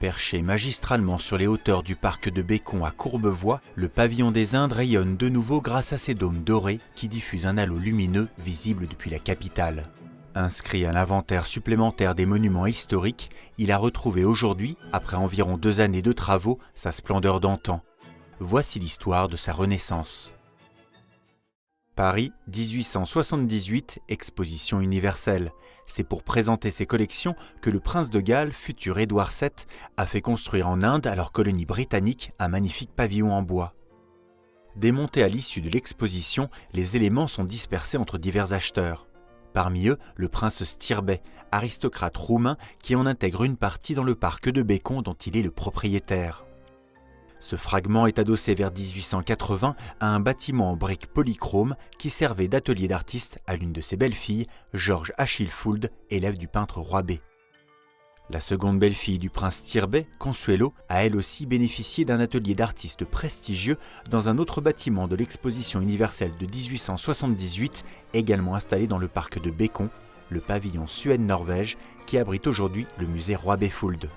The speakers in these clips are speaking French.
Perché magistralement sur les hauteurs du parc de Bécon à Courbevoie, le pavillon des Indes rayonne de nouveau grâce à ses dômes dorés qui diffusent un halo lumineux visible depuis la capitale. Inscrit à l'inventaire supplémentaire des monuments historiques, il a retrouvé aujourd'hui, après environ 2 années de travaux, sa splendeur d'antan. Voici l'histoire de sa renaissance. Paris, 1878, exposition universelle. C'est pour présenter ses collections que le prince de Galles, futur Édouard VII, a fait construire en Inde, alors colonie britannique, un magnifique pavillon en bois. Démonté à l'issue de l'exposition, les éléments sont dispersés entre divers acheteurs. Parmi eux, le prince Stirbet, aristocrate roumain qui en intègre une partie dans le parc de Bécon dont il est le propriétaire. Ce fragment est adossé vers 1880 à un bâtiment en briques polychromes qui servait d'atelier d'artiste à l'une de ses belles-filles, Georges Achille-Fould, élève du peintre Roy-B. La seconde belle-fille du prince Stirbet, Consuelo, a elle aussi bénéficié d'un atelier d'artiste prestigieux dans un autre bâtiment de l'exposition universelle de 1878, également installé dans le parc de Bécon, le pavillon Suède-Norvège, qui abrite aujourd'hui le musée Roy-B-Fould.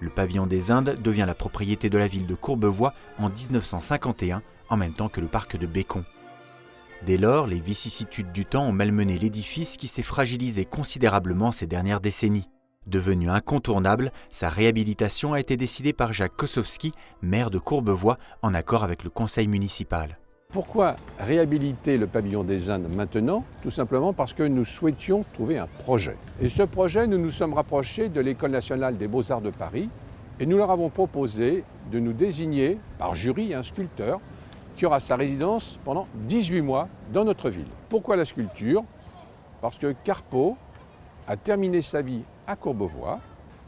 Le pavillon des Indes devient la propriété de la ville de Courbevoie en 1951, en même temps que le parc de Bécon. Dès lors, les vicissitudes du temps ont malmené l'édifice qui s'est fragilisé considérablement ces dernières décennies. Devenu incontournable, sa réhabilitation a été décidée par Jacques Kossowski, maire de Courbevoie, en accord avec le conseil municipal. Pourquoi réhabiliter le pavillon des Indes maintenant? Tout simplement parce que nous souhaitions trouver un projet. Et ce projet, nous nous sommes rapprochés de l'École nationale des beaux-arts de Paris et nous leur avons proposé de nous désigner par jury un sculpteur qui aura sa résidence pendant 18 mois dans notre ville. Pourquoi la sculpture? Parce que Carpeaux a terminé sa vie à Courbevoie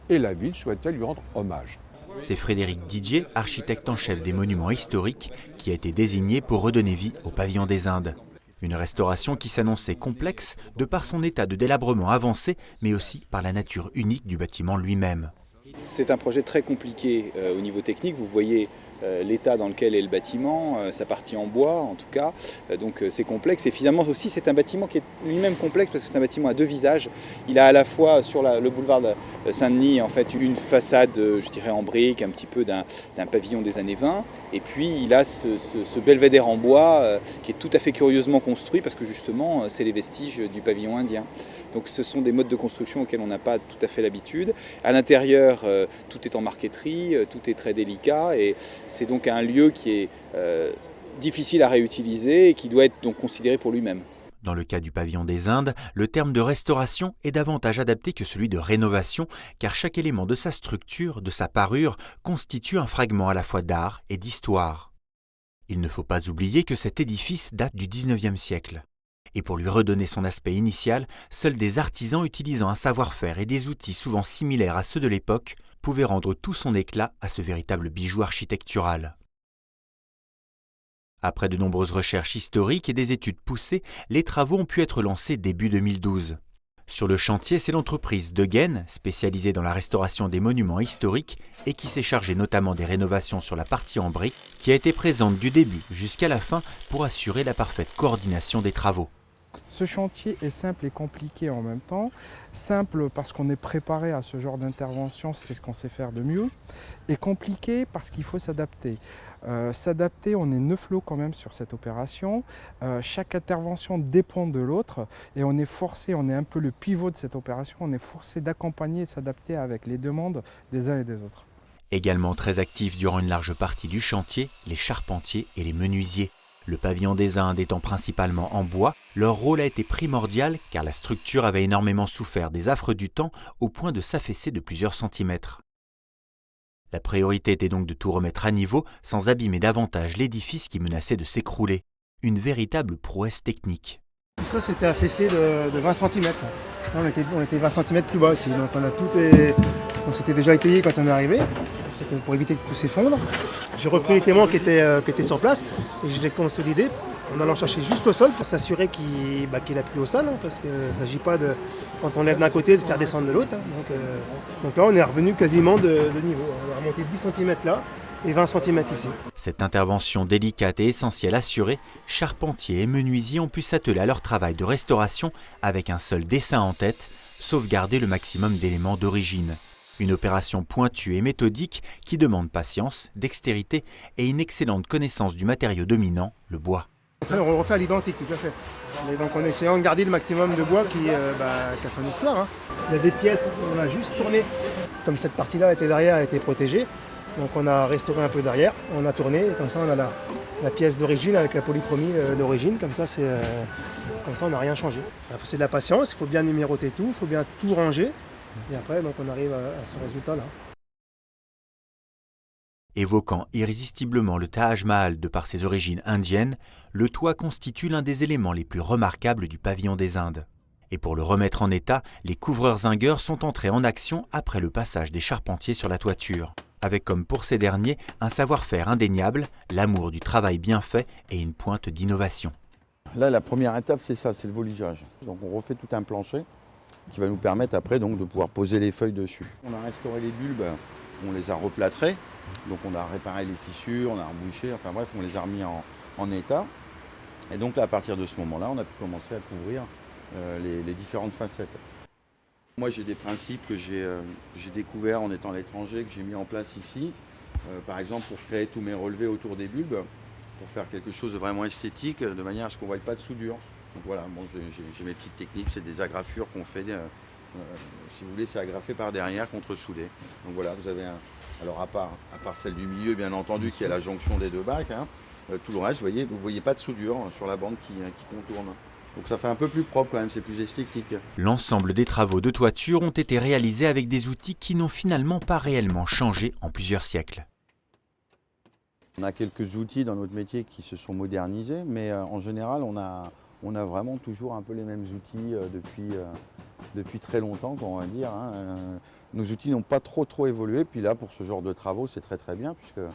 et la ville souhaitait lui rendre hommage. C'est Frédéric Didier, architecte en chef des monuments historiques, qui a été désigné pour redonner vie au pavillon des Indes. Une restauration qui s'annonçait complexe de par son état de délabrement avancé, mais aussi par la nature unique du bâtiment lui-même. C'est un projet très compliqué au niveau technique. Vous voyez l'état dans lequel est le bâtiment, sa partie en bois en tout cas, donc c'est complexe et finalement aussi c'est un bâtiment qui est lui-même complexe parce que c'est un bâtiment à 2 visages. Il a à la fois sur le boulevard de Saint-Denis en fait une façade je dirais en briques un petit peu d'un pavillon des années 20 et puis il a ce belvédère en bois qui est tout à fait curieusement construit parce que justement c'est les vestiges du pavillon indien. Donc ce sont des modes de construction auxquels on n'a pas tout à fait l'habitude. À l'intérieur, tout est en marqueterie, tout est très délicat et c'est donc un lieu qui est difficile à réutiliser et qui doit être donc considéré pour lui-même. Dans le cas du pavillon des Indes, le terme de restauration est davantage adapté que celui de rénovation, car chaque élément de sa structure, de sa parure, constitue un fragment à la fois d'art et d'histoire. Il ne faut pas oublier que cet édifice date du XIXe siècle. Et pour lui redonner son aspect initial, seuls des artisans utilisant un savoir-faire et des outils souvent similaires à ceux de l'époque pouvaient rendre tout son éclat à ce véritable bijou architectural. Après de nombreuses recherches historiques et des études poussées, les travaux ont pu être lancés début 2012. Sur le chantier, c'est l'entreprise Degen, spécialisée dans la restauration des monuments historiques et qui s'est chargée notamment des rénovations sur la partie en briques, qui a été présente du début jusqu'à la fin pour assurer la parfaite coordination des travaux. Ce chantier est simple et compliqué en même temps. Simple parce qu'on est préparé à ce genre d'intervention, c'est ce qu'on sait faire de mieux. Et compliqué parce qu'il faut s'adapter. S'adapter, on est 9 lots quand même sur cette opération. Chaque intervention dépend de l'autre et on est forcé, on est un peu le pivot de cette opération, on est forcé d'accompagner et de s'adapter avec les demandes des uns et des autres. Également très actifs durant une large partie du chantier, les charpentiers et les menuisiers. Le pavillon des Indes étant principalement en bois, leur rôle a été primordial car la structure avait énormément souffert des affres du temps au point de s'affaisser de plusieurs centimètres. La priorité était donc de tout remettre à niveau sans abîmer davantage l'édifice qui menaçait de s'écrouler. Une véritable prouesse technique. Tout ça c'était affaissé de 20 cm. On était 20 cm plus bas aussi, donc on s'était déjà étayé quand on est arrivé. C'était pour éviter que tout s'effondre. J'ai repris les témoins qui étaient sur place et je les ai consolidés en allant chercher juste au sol pour s'assurer qu'il a plu au sol, hein, parce qu'il ne s'agit pas de, quand on lève d'un côté, de faire descendre de l'autre. Hein. Donc là, on est revenu quasiment de niveau. On a remonté 10 cm là et 20 cm ici. Cette intervention délicate et essentielle assurée, charpentiers et menuisiers ont pu s'atteler à leur travail de restauration avec un seul dessein en tête, sauvegarder le maximum d'éléments d'origine. Une opération pointue et méthodique qui demande patience, dextérité et une excellente connaissance du matériau dominant, le bois. Ça, on refait à l'identique, tout à fait. Et donc en essayant de garder le maximum de bois qui a son histoire. Hein. Il y a des pièces, on a juste tourné. Comme cette partie-là était derrière, elle était protégée. Donc on a restauré un peu derrière, on a tourné, et comme ça on a la pièce d'origine avec la polychromie d'origine. Comme ça on n'a rien changé. Après, c'est de la patience, il faut bien numéroter tout, il faut bien tout ranger. Et après donc on arrive à ce résultat-là. Évoquant irrésistiblement le Taj Mahal de par ses origines indiennes, le toit constitue l'un des éléments les plus remarquables du pavillon des Indes. Et pour le remettre en état, les couvreurs zingueurs sont entrés en action après le passage des charpentiers sur la toiture, avec comme pour ces derniers un savoir-faire indéniable, l'amour du travail bien fait et une pointe d'innovation. Là, la première étape, c'est ça, c'est le voligeage. Donc on refait tout un plancher qui va nous permettre après donc, de pouvoir poser les feuilles dessus. On a restauré les bulbes, on les a replâtrés. Donc on a réparé les fissures, on a rebouché, enfin bref, on les a remis en état. Et donc là, à partir de ce moment-là, on a pu commencer à couvrir les différentes facettes. Moi, j'ai des principes que j'ai découverts en étant à l'étranger, que j'ai mis en place ici. Par exemple, pour créer tous mes relevés autour des bulbes, pour faire quelque chose de vraiment esthétique, de manière à ce qu'on ne voie pas de soudure. Donc voilà, bon, j'ai mes petites techniques, c'est des agrafures qu'on fait, si vous voulez, c'est agrafé par derrière, contre-soudé. Donc voilà, vous avez alors à part celle du milieu, bien entendu, qui est la jonction des deux bacs, hein, tout le reste, vous ne voyez pas de soudure sur la bande qui contourne. Donc ça fait un peu plus propre quand même, c'est plus esthétique. L'ensemble des travaux de toiture ont été réalisés avec des outils qui n'ont finalement pas réellement changé en plusieurs siècles. On a quelques outils dans notre métier qui se sont modernisés, mais en général, on a vraiment toujours un peu les mêmes outils depuis très longtemps, on va dire. Hein. Nos outils n'ont pas trop évolué, puis là, pour ce genre de travaux, c'est très bien, puisque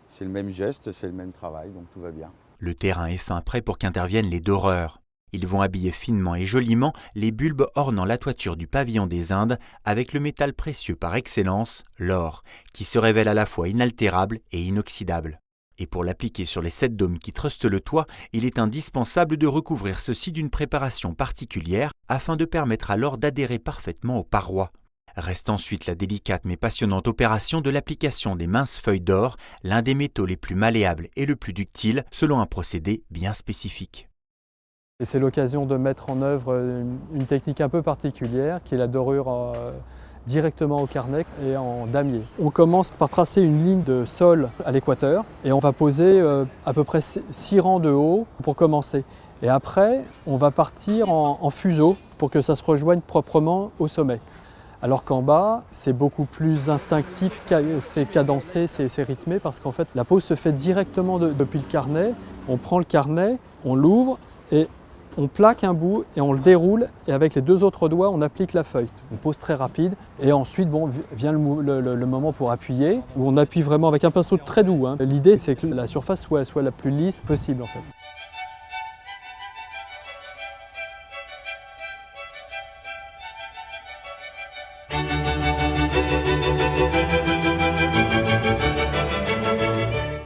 c'est le même geste, c'est le même travail, donc tout va bien. Le terrain est fin, prêt pour qu'interviennent les doreurs. Ils vont habiller finement et joliment les bulbes ornant la toiture du pavillon des Indes avec le métal précieux par excellence, l'or, qui se révèle à la fois inaltérable et inoxydable. Et pour l'appliquer sur les 7 dômes qui trustent le toit, il est indispensable de recouvrir ceux-ci d'une préparation particulière afin de permettre alors d'adhérer parfaitement aux parois. Reste ensuite la délicate mais passionnante opération de l'application des minces feuilles d'or, l'un des métaux les plus malléables et le plus ductile, selon un procédé bien spécifique. Et c'est l'occasion de mettre en œuvre une technique un peu particulière qui est la dorure directement au carnet et en damier. On commence par tracer une ligne de sol à l'équateur et on va poser à peu près 6 rangs de haut pour commencer. Et après, on va partir en fuseau pour que ça se rejoigne proprement au sommet. Alors qu'en bas, c'est beaucoup plus instinctif, c'est cadencé, c'est rythmé parce qu'en fait, la pose se fait directement depuis le carnet. On prend le carnet, on l'ouvre et on plaque un bout et on le déroule et avec les 2 autres doigts, on applique la feuille. On pose très rapide et ensuite vient le moment pour appuyer où on appuie vraiment avec un pinceau très doux. Hein. L'idée, c'est que la surface soit la plus lisse possible en fait.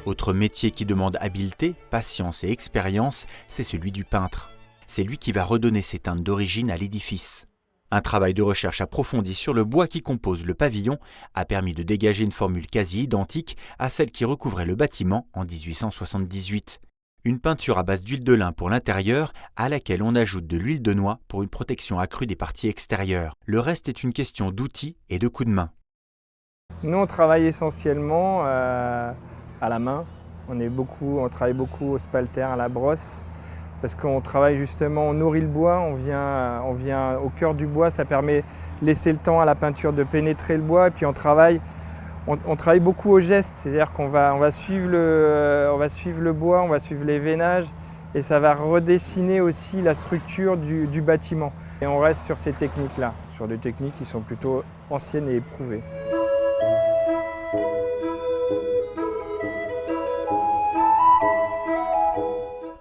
Autre métier qui demande habileté, patience et expérience, c'est celui du peintre. C'est lui qui va redonner ses teintes d'origine à l'édifice. Un travail de recherche approfondi sur le bois qui compose le pavillon a permis de dégager une formule quasi identique à celle qui recouvrait le bâtiment en 1878. Une peinture à base d'huile de lin pour l'intérieur, à laquelle on ajoute de l'huile de noix pour une protection accrue des parties extérieures. Le reste est une question d'outils et de coups de main. Nous, on travaille essentiellement à la main. On travaille beaucoup au spalter, à la brosse. Parce qu'on travaille justement, on nourrit le bois, on vient au cœur du bois, ça permet de laisser le temps à la peinture de pénétrer le bois et puis on travaille beaucoup au geste, c'est-à-dire qu'on va suivre le bois, on va suivre les veinages et ça va redessiner aussi la structure du bâtiment. Et on reste sur ces techniques-là, sur des techniques qui sont plutôt anciennes et éprouvées.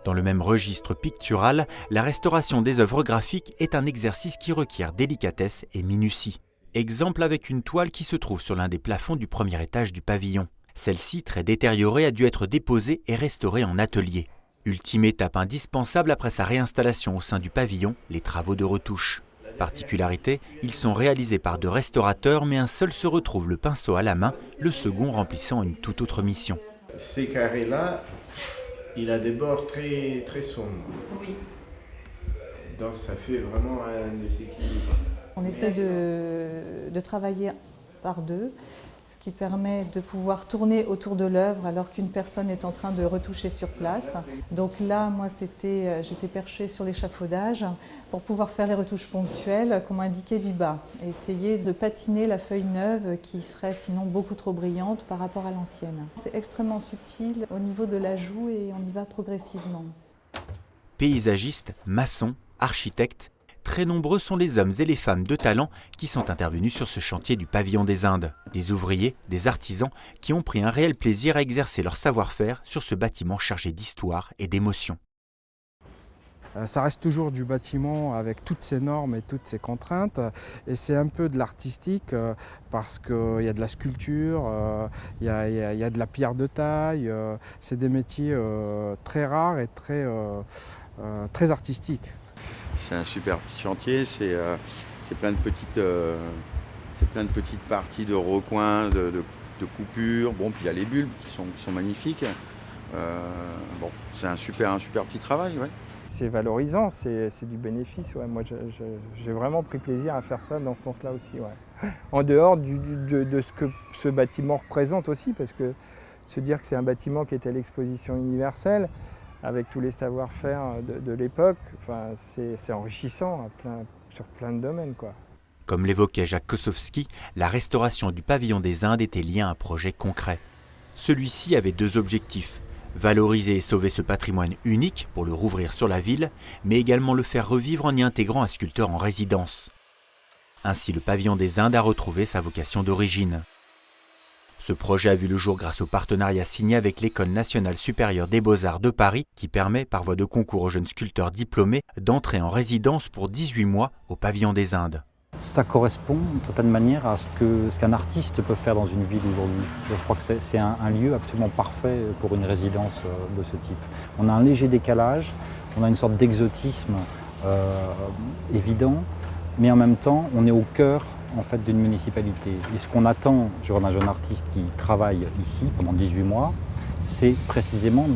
Dans le même registre pictural, la restauration des œuvres graphiques est un exercice qui requiert délicatesse et minutie. Exemple avec une toile qui se trouve sur l'un des plafonds du premier étage du pavillon. Celle-ci, très détériorée, a dû être déposée et restaurée en atelier. Ultime étape indispensable après sa réinstallation au sein du pavillon, les travaux de retouche. Particularité, ils sont réalisés par 2 restaurateurs, mais un seul se retrouve le pinceau à la main, le second remplissant une toute autre mission. Ces carrés-là, il a des bords très, très sombres. Oui. Donc ça fait vraiment un déséquilibre. On essaie de travailler par 2, ce qui permet de pouvoir tourner autour de l'œuvre alors qu'une personne est en train de retoucher sur place. Donc là, moi, j'étais perchée sur l'échafaudage pour pouvoir faire les retouches ponctuelles qu'on m'indiquait du bas. Et essayer de patiner la feuille neuve qui serait sinon beaucoup trop brillante par rapport à l'ancienne. C'est extrêmement subtil au niveau de l'ajout et on y va progressivement. Paysagistes, maçons, architectes, très nombreux sont les hommes et les femmes de talent qui sont intervenus sur ce chantier du pavillon des Indes. Des ouvriers, des artisans qui ont pris un réel plaisir à exercer leur savoir-faire sur ce bâtiment chargé d'histoire et d'émotion. Ça reste toujours du bâtiment avec toutes ses normes et toutes ses contraintes. Et c'est un peu de l'artistique parce qu'il y a de la sculpture, il y a de la pierre de taille. C'est des métiers très rares et très artistiques. C'est un super petit chantier, c'est plein de petites parties de recoins, de coupures. Bon, puis il y a les bulbes qui sont magnifiques. Bon, c'est un super petit travail, ouais. C'est valorisant, c'est du bénéfice. Ouais. Moi, j'ai vraiment pris plaisir à faire ça dans ce sens-là aussi. Ouais. En dehors de ce que ce bâtiment représente aussi, parce que se dire que c'est un bâtiment qui était à l'exposition universelle, avec tous les savoir-faire de l'époque, enfin, c'est enrichissant sur plein de domaines, quoi. Comme l'évoquait Jacques Kosowski, la restauration du pavillon des Indes était liée à un projet concret. Celui-ci avait 2 objectifs. Valoriser et sauver ce patrimoine unique pour le rouvrir sur la ville, mais également le faire revivre en y intégrant un sculpteur en résidence. Ainsi, le pavillon des Indes a retrouvé sa vocation d'origine. Ce projet a vu le jour grâce au partenariat signé avec l'École nationale supérieure des beaux-arts de Paris, qui permet, par voie de concours aux jeunes sculpteurs diplômés, d'entrer en résidence pour 18 mois au pavillon des Indes. Ça correspond d'une certaine manière à ce qu'un artiste peut faire dans une ville aujourd'hui. Je crois que c'est un lieu absolument parfait pour une résidence de ce type. On a un léger décalage, on a une sorte d'exotisme évident, mais en même temps, on est au cœur en fait, d'une municipalité. Et ce qu'on attend d'un jeune artiste qui travaille ici pendant 18 mois, c'est précisément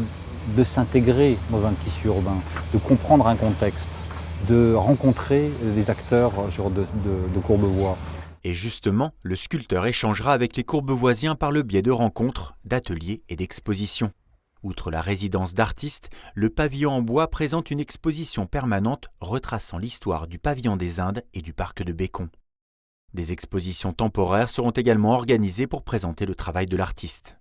de s'intégrer dans un tissu urbain, de comprendre un contexte, de rencontrer des acteurs de Courbevoie. Et justement, le sculpteur échangera avec les Courbevoisiens par le biais de rencontres, d'ateliers et d'expositions. Outre la résidence d'artistes, le pavillon en bois présente une exposition permanente retraçant l'histoire du pavillon des Indes et du parc de Bécon. Des expositions temporaires seront également organisées pour présenter le travail de l'artiste.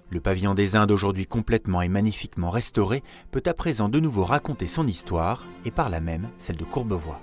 Le pavillon des Indes, aujourd'hui complètement et magnifiquement restauré, peut à présent de nouveau raconter son histoire et par là même celle de Courbevoie.